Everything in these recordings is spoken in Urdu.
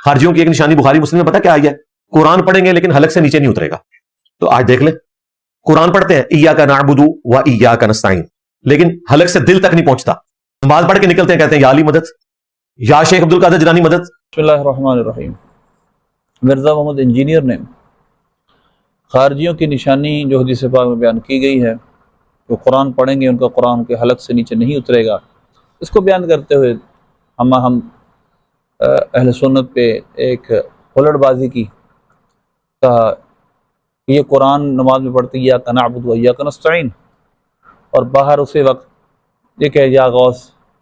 خارجیوں کی ایک نشانی بخاری مسلم میں پتہ کیا آئی ہے؟ قرآن پڑھیں گے لیکن حلق سے نیچے نہیں اترے گا. تو آج دیکھ لیں قرآن پڑھتے ہیں ایاک نعبد و ایاک نستعین، لیکن حلق سے دل تک نہیں پہنچتا. نماز پڑھ کے نکلتے ہیں کہتے ہیں یا علی مدد، یا شیخ عبد القادر جیلانی مدد. بسم اللہ الرحمن الرحیم. مرزا محمد انجینئر نے خارجیوں کی نشانی جو حدیث پاک میں بیان کی گئی ہے، جو قرآن پڑھیں گے ان کا قرآن کے حلق سے نیچے نہیں اترے گا، اس کو بیان کرتے ہوئے ہم اہل سنت پہ ایک ہلڑ بازی کی، کہا کہ یہ قرآن نماز میں پڑھتے ایاک نعبد و ایاک نستعین، اور باہر اسی وقت یہ کہ یا غوث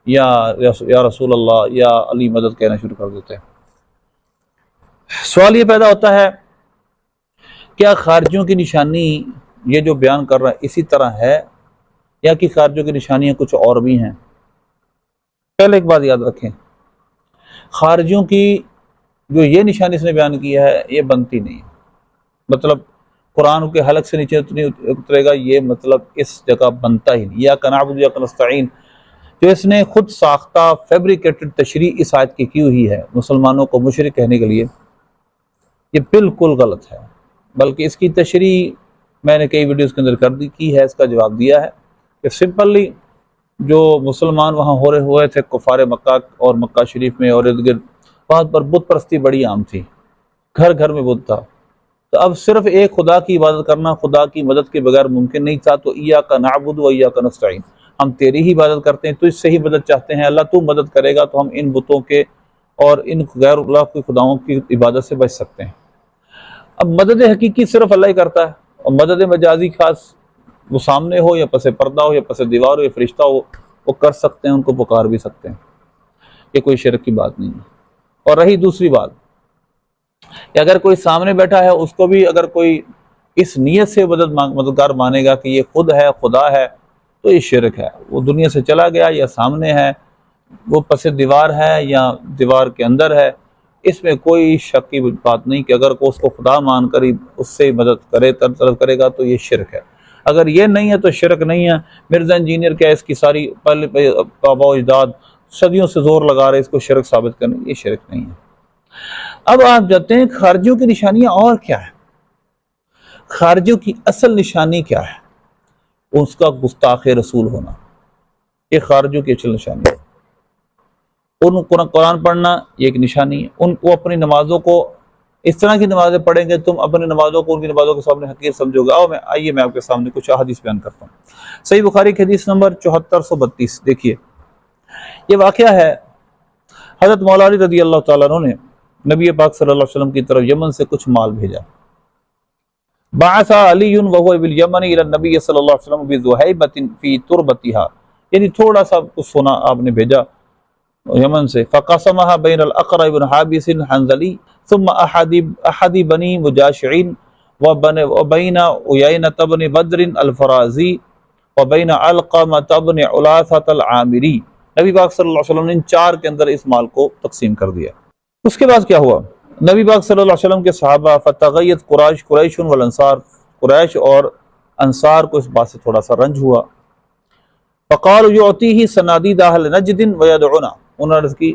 یا رسول اللہ یا علی مدد کہنا شروع کر دیتے ہیں. سوال یہ پیدا ہوتا ہے کیا خارجیوں کی نشانی یہ جو بیان کر رہا ہے اسی طرح ہے، یا کہ خارجیوں کی نشانیاں کچھ اور بھی ہیں؟ پہلے ایک بات یاد رکھیں، خارجیوں کی جو یہ نشانی اس نے بیان کی ہے یہ بنتی نہیں، مطلب قرآن کے حلق سے نیچے اترے گا، یہ مطلب اس جگہ بنتا ہی نہیں. ایاک نعبد و ایاک نستعین جو اس نے خود ساختہ فیبریکیٹڈ تشریح اس آیت کی ہوئی ہے مسلمانوں کو مشرک کہنے کے لیے، یہ بالکل غلط ہے. بلکہ اس کی تشریح میں نے کئی ویڈیوز کے اندر کی ہے، اس کا جواب دیا ہے کہ سمپلی جو مسلمان وہاں ہو رہے ہوئے تھے کفار مکہ اور مکہ شریف میں اور ارد گرد، وہاں پر بت پرستی بڑی عام تھی، گھر گھر میں بت تھا. تو اب صرف ایک خدا کی عبادت کرنا خدا کی مدد کے بغیر ممکن نہیں تھا. تو ایاک نعبد و ایاک نستعین، ہم تیری ہی عبادت کرتے ہیں، تو اس سے ہی مدد چاہتے ہیں، اللہ تو مدد کرے گا تو ہم ان بتوں کے اور ان غیر اللہ کے خداؤں کی عبادت سے بچ سکتے ہیں. اب مدد حقیقی صرف اللہ ہی کرتا ہے، اور مدد مجازی خاص وہ سامنے ہو یا پس پردہ ہو یا پس دیوار ہو یا فرشتہ ہو، وہ کر سکتے ہیں، ان کو پکار بھی سکتے ہیں. یہ کوئی شرک کی بات نہیں ہے. اور رہی دوسری بات کہ اگر کوئی سامنے بیٹھا ہے اس کو بھی اگر کوئی اس نیت سے مددگار مانے گا کہ یہ خود ہے خدا ہے، تو یہ شرک ہے. وہ دنیا سے چلا گیا یا سامنے ہے، وہ پس دیوار ہے یا دیوار کے اندر ہے، اس میں کوئی شک کی بات نہیں کہ اگر کوئی اس کو خدا مان کر اس سے مدد طلب کرے گا تو یہ شرک ہے. اگر یہ نہیں ہے تو شرک نہیں ہے. مرزا انجینئر کیا اس کی ساری پہلے آباء و اجداد صدیوں سے زور لگا رہے اس کو شرک ثابت کرنے، یہ شرک نہیں ہے. اب آپ جاتے ہیں خارجیوں کی نشانیاں اور کیا ہے. خارجیوں کی اصل نشانی کیا ہے؟ اس کا گستاخ رسول ہونا، یہ خارجیوں کی اصل نشانی ہے. ان قرآن پڑھنا یہ ایک نشانی ہے. ان کو اپنی نمازوں کو اس طرح کی نمازیں پڑھیں گے، تم اپنی نمازوں کو ان کی نمازوں کے سامنے حقیر سمجھو گے. آئیے میں آپ کے سامنے کچھ احادیث بیان کرتا ہوں. صحیح بخاری کی حدیث نمبر 7432 دیکھیے. یہ واقعہ ہے حضرت مولا علی رضی اللہ تعالیٰ عنہ نے نبی پاک صلی اللہ علیہ وسلم کی طرف یمن سے کچھ مال بھیجا. بعث علی وهو بالیمن الى النبی صلی اللہ علیہ وسلم بذہیبۃ فی تربتها، یعنی تھوڑا سا کچھ سونا آپ نے بھیجا یمن سے. فقسمها بین الاقرع بن حابس الحنظلی ثم احد بنی مجاشعین وبین عیینۃ بن بدر الفرازی وبین علقمۃ بن علاثۃ العامری. نبی پاک صلی اللہ علیہ وسلم نے ان چار کے اندر اس مال کو تقسیم کر دیا. اس کے بعد کیا ہوا؟ نبی پاک صلی اللہ علیہ وسلم کے صحابہ فتغیت قریش والانصار، قریش اور انصار کو اس بات سے تھوڑا سا رنج ہوا. فقالوا یعطیہ صنادید اہل نجد ویدعونا، انہوں نے عرض کی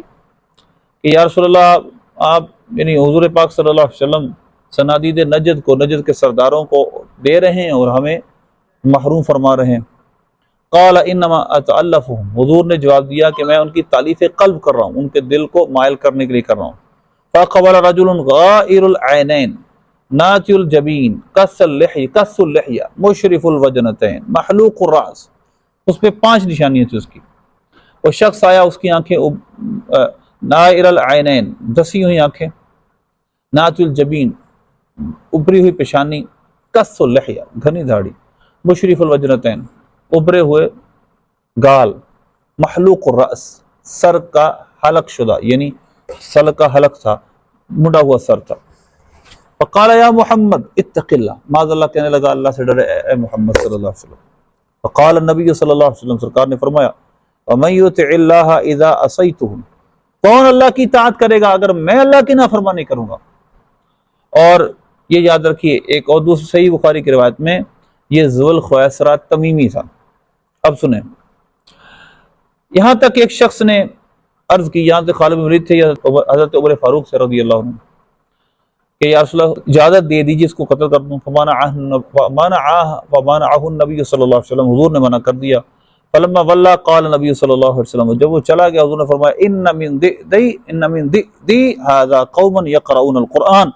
کہ یا رسول اللہ آپ یعنی حضور پاک صلی اللہ علیہ وسلم صنادید نجد کو، نجد کے سرداروں کو دے رہے ہیں اور ہمیں محروم فرما رہے ہیں. قال انما اتعلفهم، حضور نے جواب دیا کہ میں ان کی تالیف قلب کر رہا ہوں، ان کے دل کو مائل کرنے کے لیے کر رہا ہوں. فقبل رجل غائر العینین ناتی الجبین قص اللحیہ مشرف الوجنتین محلوق الراس. اس پہ 5 نشانیاں تھی اس کی. وہ شخص آیا، اس کی آنکھیں نائر العینین دسی ہوئی آنکھیں، ناتی الجبین ابری ہوئی پیشانی، قص اللحیہ گھنی داڑھی، مشرف الوجنتین ابرے ہوئے گال، محلوق الراس سر کا حلق شدہ، یعنی سر کا حلق تھا، مڈا ہوا سر تھا. فقال یا محمد اتق اللہ، معاذ اللہ کہنے لگا اللہ سے ڈرے اے محمد صلی اللہ علیہ وسلم. فقال النبی صلی اللہ علیہ وسلم، سرکار نے فرمایا ومن یطع اللہ اذا عصیتہ، کون اللہ کی اطاعت کرے گا اگر میں اللہ کی نافرمانی کروں گا. اور یہ یاد رکھیے ایک اور دوسری صحیح بخاری کی روایت میں یہ ذو الخویسرہ تمیمی تھا. اب سنیں، یہاں تک ایک شخص نے عرض کی یہاں سے خالد بن ولید تھے یا حضرت عمر فاروق سے رضی اللہ عنہ کہ یا رسول اللہ اجازت دے دیجیے اس کو قتل کر دوں. فمانعہ النبی صلی اللہ علیہ وسلم، حضور نے منع کر دیا. فلما ولا قال نبی صلی اللہ علیہ وسلم، جب وہ چلا گیا حضور نے فرمایا ان من ذی ھذا قوم یقرؤون القرآن،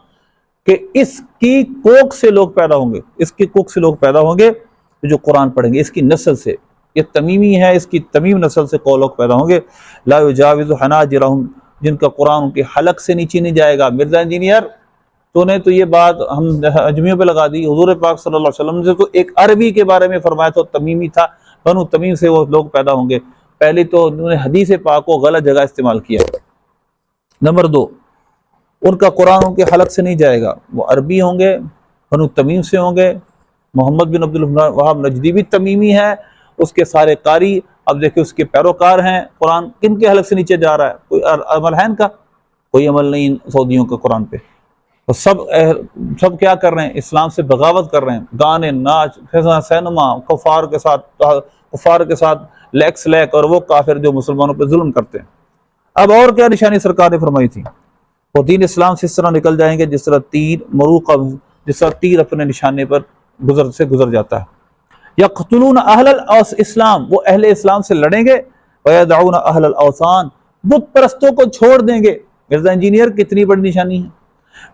کہ اس کی کوکھ سے لوگ پیدا ہوں گے، اس کی کوکھ سے لوگ پیدا ہوں گے جو قرآن پڑھیں گے، اس کی نسل سے. یہ تمیمی ہے، اس کی تمیم نسل سے لوگ پیدا ہوں گے. لا یجاوز حناجرہم، جن کا قرآن ان کے حلق سے نیچے نہیں جائے گا. مرزا انجینئر تو نے تو یہ بات ہم اجمیوں پہ لگا دی. حضور پاک صلی اللہ علیہ وسلم نے تو ایک عربی کے بارے میں فرمایا تھا، تمیمی تھا، بنو تمیم سے وہ لوگ پیدا ہوں گے. پہلے تو انہوں نے حدیث پاک کو غلط جگہ استعمال کیا. نمبر 2، ان کا قرآن ان کے حلق سے نہیں جائے گا، وہ عربی ہوں گے، بنو تمیم سے ہوں گے. محمد بن عبد الوہاب نجدی بھی تمیمی ہے، اس کے سارے قاری اب دیکھیں اس کے پیروکار ہیں. قرآن کن کے حلق سے نیچے جا رہا ہے؟ کوئی عمل ہے ان کا؟ کوئی عمل نہیں سعودیوں کا قرآن پہ. سب کیا کر رہے ہیں؟ اسلام سے بغاوت کر رہے ہیں. گانے، ناچ، سینما، کفار کے ساتھ لیکس لیک، اور وہ کافر جو مسلمانوں پہ ظلم کرتے ہیں. اب اور کیا نشانی سرکار نے فرمائی تھی؟ وہ دین اسلام سے اس طرح نکل جائیں گے جس طرح تیر اپنے نشانے پر گزر جاتا ہے. یقتلون اہل الاسلام، وہ اہل اسلام سے لڑیں گے. ویدعون اہل الاوثان، بت پرستوں کو چھوڑ دیں گے. مرزا انجینئر کتنی بڑی نشانی ہے.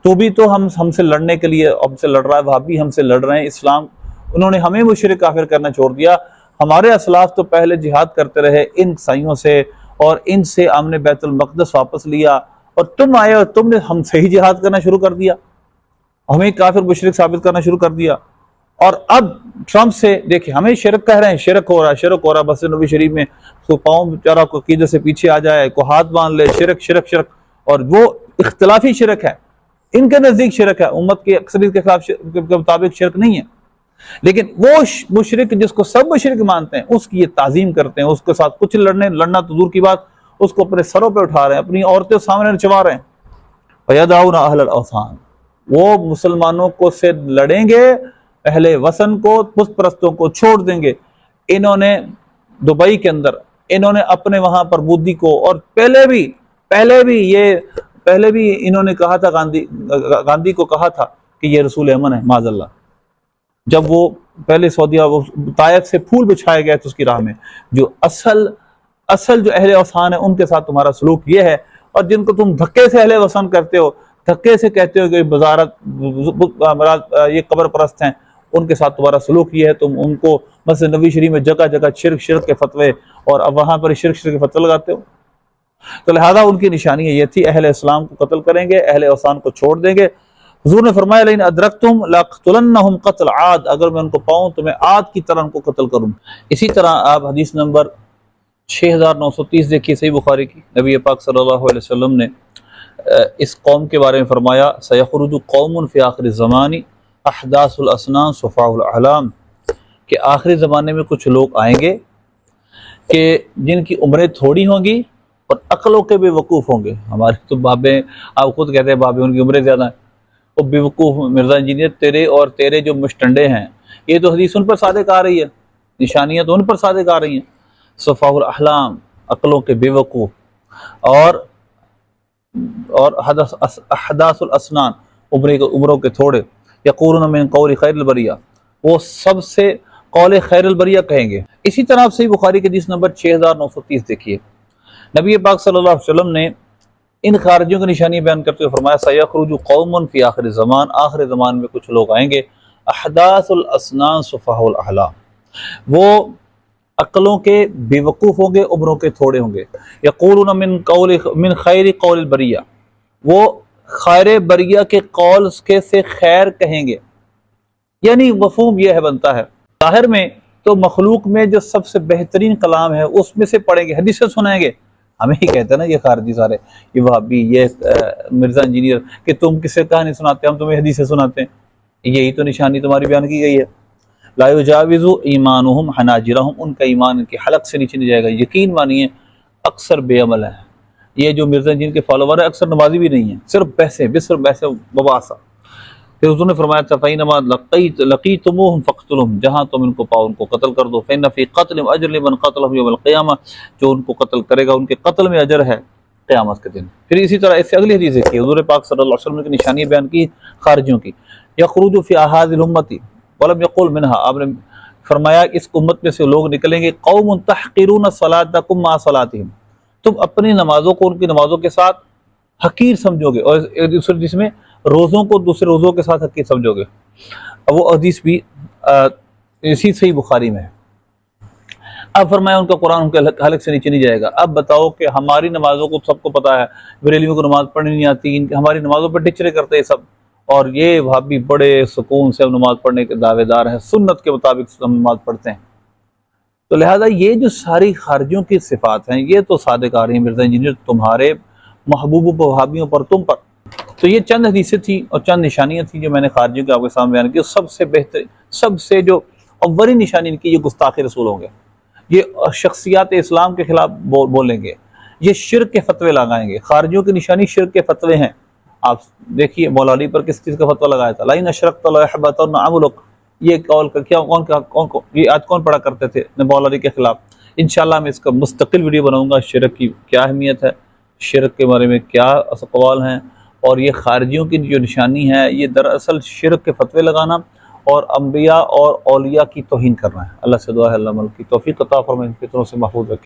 تو بھی تو ہم سے لڑنے کے لیے ہم سے لڑ رہا ہے، وہابی ہم سے لڑ رہے ہیں. اسلام انہوں نے ہمیں مشرک کافر کرنا چھوڑ دیا. ہمارے اسلاف تو پہلے جہاد کرتے رہے ان عیسائیوں سے، اور ان سے ہم نے بیت المقدس واپس لیا، اور تم آئے اور تم نے ہم سے ہی جہاد کرنا شروع کر دیا، ہمیں کافر مشرک ثابت کرنا شروع کر دیا. اور اب ٹرمپ سے دیکھیں ہمیں شرک کہہ رہے ہیں، شرک ہو رہا ہے. بس نبی شریف میں تو پاؤں بیچارہ کو عقیدے سے پیچھے آ جائے، کو ہاتھ باندھ لے، شرک شرک شرک. اور وہ اختلافی شرک ہے، ان کے نزدیک شرک ہے، امت کی اکثریت کے خلاف کے مطابق شرک نہیں ہے. لیکن وہ مشرک جس کو سب مشرک مانتے ہیں اس کی یہ تعظیم کرتے ہیں، اس کے ساتھ کچھ لڑنا تو دور کی بات، اس کو اپنے سروں پہ اٹھا رہے ہیں، اپنی عورتیں سامنے نچوا رہے ہیں. فَيَدْعُونَ أَهْلَ الْأَوْثَانِ، وہ مسلمانوں کو سے لڑیں گے، اہل وثن کو، بت پرستوں کو چھوڑ دیں گے. انہوں نے دبئی کے اندر انہوں نے اپنے وہاں پر بودھی کو، اور پہلے بھی انہوں نے کہا تھا، گاندھی کو کہا تھا کہ یہ رسول امن ہے، معاذ اللہ. جب وہ پہلے سعودیہ طائف سے پھول بچھائے گئے تھے اس کی راہ میں، جو اصل جو اہل اوثان ہیں ان کے ساتھ تمہارا سلوک یہ ہے. اور جن کو تم دھکے سے اہل وثن کرتے ہو، دھکے سے کہتے ہو کہ بزارت یہ قبر پرست ہیں، ان کے ساتھ تمہارا سلوک یہ ہے. تم ان کو مسجد نبی شریف میں جگہ جگہ شرک کے فتوے، اور اب وہاں پر شرک کے فتوے لگاتے ہو. تو لہذا ان کی نشانی یہ تھی، اہل اسلام کو قتل کریں گے، اہل اوثان کو چھوڑ دیں گے. حضور نے فرمایا لئن ادرکتم لاقتلنہم قتل عاد، اگر میں ان کو پاؤں تو میں عاد کی طرح ان کو قتل کروں. اسی طرح آپ حدیث نمبر 6930 دیکھیے صحیح بخاری کی. نبی پاک صلی اللہ علیہ وسلم نے اس قوم کے بارے میں فرمایا سیخرج قوم فی آخر الزمان احداث الاسنان صفاء الاحلام، کہ آخری زمانے میں کچھ لوگ آئیں گے کہ جن کی عمریں تھوڑی ہوں گی اور عقلوں کے بے وقوف ہوں گے. ہمارے تو بابے، آپ خود کہتے ہیں بابے ان کی عمریں زیادہ ہیں، وہ بے وقوف. مرزا انجینئر تیرے جو مشٹنڈے ہیں، یہ تو حدیث ان پر صادق آ رہی ہے، نشانیاں تو ان پر صادق آ رہی ہیں. صفاء الاحلام، عقلوں کے بے وقوف، اور احداث الاسنان، عمروں کے تھوڑے. یقولون من قول خیر البریہ، وہ سب سے قول خیر البریہ کہیں گے. اسی طرح آپ صحیح بخاری کے حدیث نمبر 6930 دیکھیے. نبی پاک صلی اللہ علیہ وسلم نے ان خارجیوں کی نشانی بیان کرتے ہوئے فرمایا سیخرج قوم فی آخر الزمان، آخر زمان میں کچھ لوگ آئیں گے احداث الاسنان صفاء الاحلام، وہ عقلوں کے بے وقوف ہوں گے، عمروں کے تھوڑے ہوں گے. یقولون من خیر قول البریہ، وہ خیر بریہ کے قول کے سے خیر کہیں گے. یعنی مفہوم یہ ہے بنتا ہے ظاہر میں تو مخلوق میں جو سب سے بہترین کلام ہے اس میں سے پڑھیں گے، حدیث سے سنائیں گے. ہمیں ہی کہتے ہیں نا یہ خارجی سارے، یہ وہابی، یہ مرزا انجینئر، کہ تم کسے کہانی سناتے، ہم تمہیں حدیث سے سناتے ہیں. یہی تو نشانی تمہاری بیان کی گئی ہے. لا یجاوز ایمانہم حناجرہم، ان کا ایمان ان کے حلق سے نیچے نہیں جائے گا. یقین مانیے اکثر بے عمل ہیں یہ جو مرزا جن کے فالوور ہیں، اکثر نمازی بھی نہیں ہیں، صرف پیسے باباسا. پھر حضور نے فرمایا تھا فَإِنَّمَا لَقِيتُمُوهُمْ فَاقْتُلُوهُمْ، جہاں تم ان کو پاؤ ان کو قتل کر دو، فَإِنَّ فِي قَتْلِهِمْ أَجْرًا لِمَنْ قَتَلَهُمْ يَوْمَ الْقِيَامَةِ، جو ان کو قتل کرے گا ان کے قتل میں اجر ہے قیامت کے دن۔ پھر اسی طرح اس سے اگلی حدیث ہے کہ حضور پاک صلی اللہ علیہ وسلم کی نشانی بیان کی خارجیوں کی، یخرج فی هذه الامۃ ولم یقل منها، آپ نے فرمایا اس امت میں سے لوگ نکلیں گے قوم تحقرون صلاتکم مع صلاتہم، تم اپنی نمازوں کو ان کی نمازوں کے ساتھ حقیر سمجھو گے، اور جس میں روزوں کو دوسرے روزوں کے ساتھ حقیر سمجھو گے۔ اب وہ حدیث بھی اسی صحیح بخاری میں ہے۔ اب فرمایا ان کا قرآن ان کے حلق سے نیچے نہیں جائے گا۔ اب بتاؤ کہ ہماری نمازوں کو سب کو پتہ ہے، بریلویوں کو نماز پڑھنی نہیں آتی، ہماری نمازوں پہ ٹچرے کرتے ہیں سب، اور یہ وہابی بڑے سکون سے ہم نماز پڑھنے کے دعوے دار ہیں، سنت کے مطابق ہم نماز پڑھتے ہیں۔ تو لہذا یہ جو ساری خارجیوں کی صفات ہیں یہ تو صادق آ رہی ہیں مرزا انجینئر تمہارے محبوبوں پر، وہابیوں پر، تم پر۔ تو یہ چند حدیثیں تھیں اور چند نشانیاں تھیں جو میں نے خارجیوں کے آپ کے سامنے بیان کی۔ سب سے بہتر، سب سے جو اولین نشانی ان کی، یہ گستاخ رسول ہوں گے، یہ شخصیات اسلام کے خلاف بولیں گے، یہ شرک کے فتوے لگائیں گے۔ خارجیوں کی نشانی شرک کے فتوے ہیں۔ آپ دیکھیے مولا علی پر کس چیز کا فتویٰ لگایا تھا، لَئِنْ أَشْرَكْتَ لَيَحْبَطَنَّ عَمَلُكَ، یہ قول یہ آج کون پڑھا کرتے تھے مولا علی کے خلاف؟ انشاءاللہ میں اس کا مستقل ویڈیو بناؤں گا، شرک کی کیا اہمیت ہے، شرک کے بارے میں کیا اقوال ہیں، اور یہ خارجیوں کی جو نشانی ہے یہ دراصل شرک کے فتوے لگانا اور انبیاء اور اولیاء کی توہین کرنا ہے۔ اللہ سے دعا ہے اللہ ملک کی توفیق عطا فرمائے، ان فتنوں سے محفوظ رکھے۔